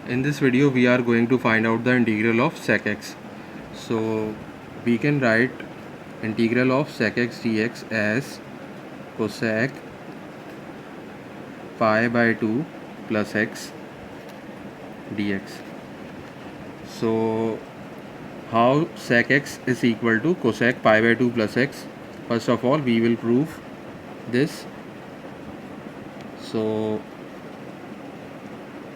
In this video we are going to find out the integral of sec x. So we can write integral of sec x dx as cosec pi by 2 plus x dx. So how sec x is equal to cosec pi by 2 plus x? First of all we will prove this. So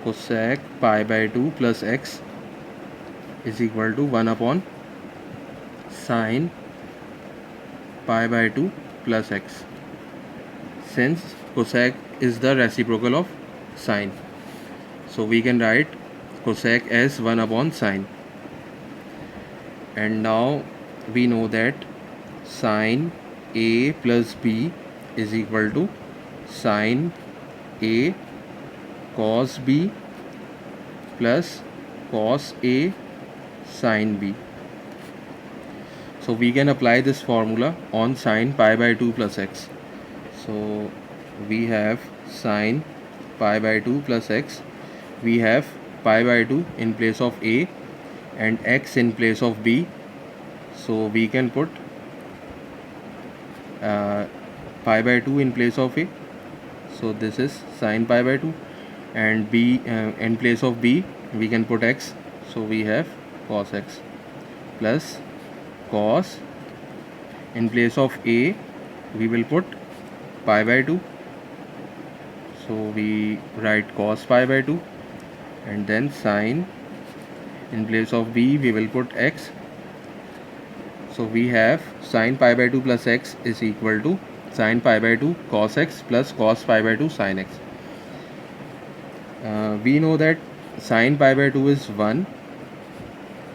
cosec pi by 2 plus x is equal to 1 upon sine pi by 2 plus x, since cosec is the reciprocal of sine. So we can write cosec as 1 upon sine. And now we know that sine a plus b is equal to sine a cos b plus cos a sine b. So we can apply this formula on sine pi by 2 plus x. So we have sine pi by 2 plus x. We have pi by 2 in place of a and x in place of b. So we can put pi by 2 in place of a. So this is sine pi by 2, and b in place of b we can put x. So we have cos x plus cos, in place of a we will put pi by 2. So we write cos pi by 2, and then sine, in place of b we will put x. So we have sine pi by 2 plus x is equal to sine pi by 2 cos x plus cos pi by 2 sin x. We know that sine pi by 2 is 1.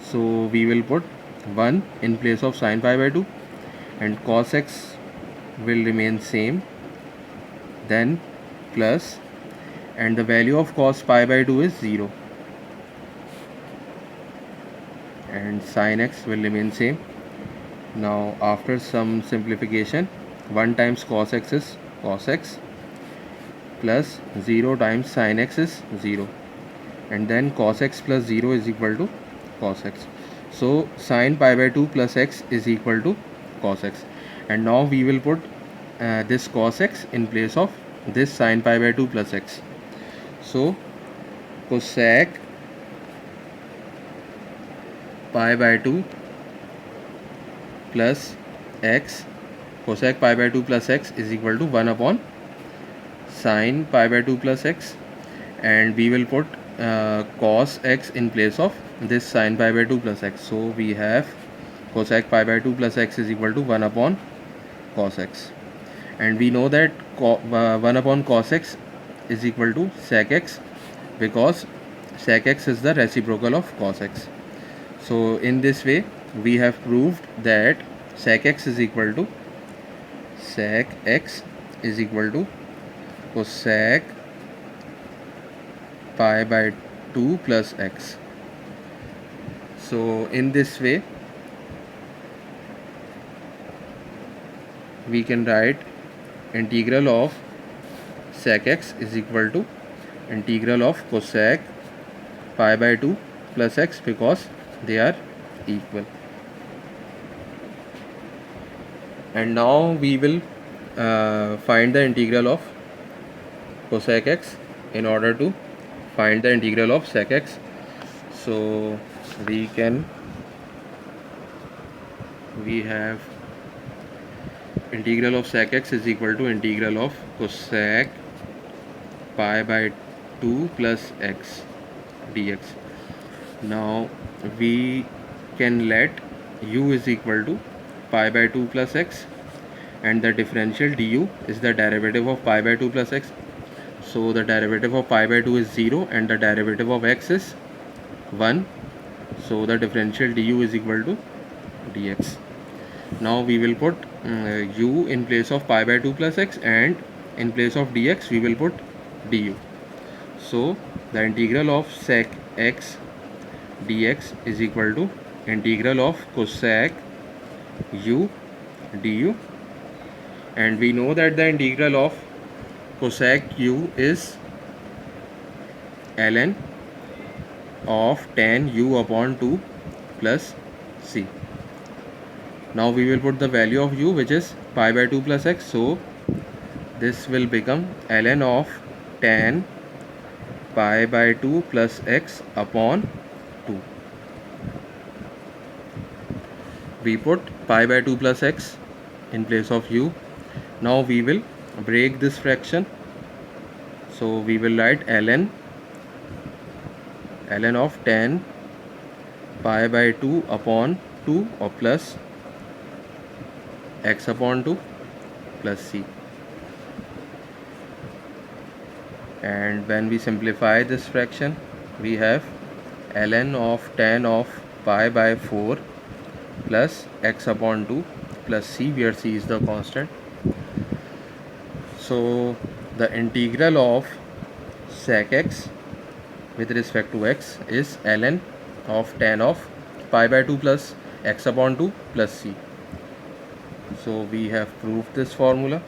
So we will put 1 in place of sine pi by 2, and cos x will remain same, then plus, and the value of cos pi by 2 is 0, and sin x will remain same. Now after some simplification, 1 times cos x is cos x, plus 0 times sin x is 0, and then cos x plus 0 is equal to cos x. So sin pi by 2 plus x is equal to cos x, and now we will put this cos x in place of this sin pi by 2 plus x. So cosec pi by 2 plus x, cosec pi by 2 plus x is equal to 1 upon sin pi by 2 plus x, and we will put cos x in place of this sin pi by 2 plus x. So we have cosec pi by 2 plus x is equal to 1 upon cos x, and we know that 1 upon cos x is equal to sec x, because sec x is the reciprocal of cos x. So in this way we have proved that sec x is equal to cosec pi by 2 plus x. So in this way we can write integral of sec x is equal to integral of cosec pi by 2 plus x, because they are equal. And now we will find the integral of cosec x in order to find the integral of sec x. So we have integral of sec x is equal to integral of cosec pi by 2 plus x dx. Now we can let u is equal to pi by 2 plus x, and the differential du is the derivative of pi by 2 plus x. So the derivative of pi by 2 is 0 and the derivative of x is 1. So the differential du is equal to dx. Now we will put u in place of pi by 2 plus x, and in place of dx we will put du. So the integral of sec x dx is equal to integral of cosec u du, and we know that the integral of cosec u is ln of tan u upon 2 plus c. Now we will put the value of u, which is pi by 2 plus x. So this will become ln of tan pi by 2 plus x upon 2. We put pi by 2 plus x in place of u. Now we will break this fraction. So we will write ln of tan pi by 2 upon 2 or plus x upon 2 plus c. And when we simplify this fraction, we have ln of tan of pi by 4 plus x upon 2 plus c, where c is the constant. So the integral of sec x with respect to x is ln of tan of pi by 2 plus x upon 2 plus c. So we have proved this formula.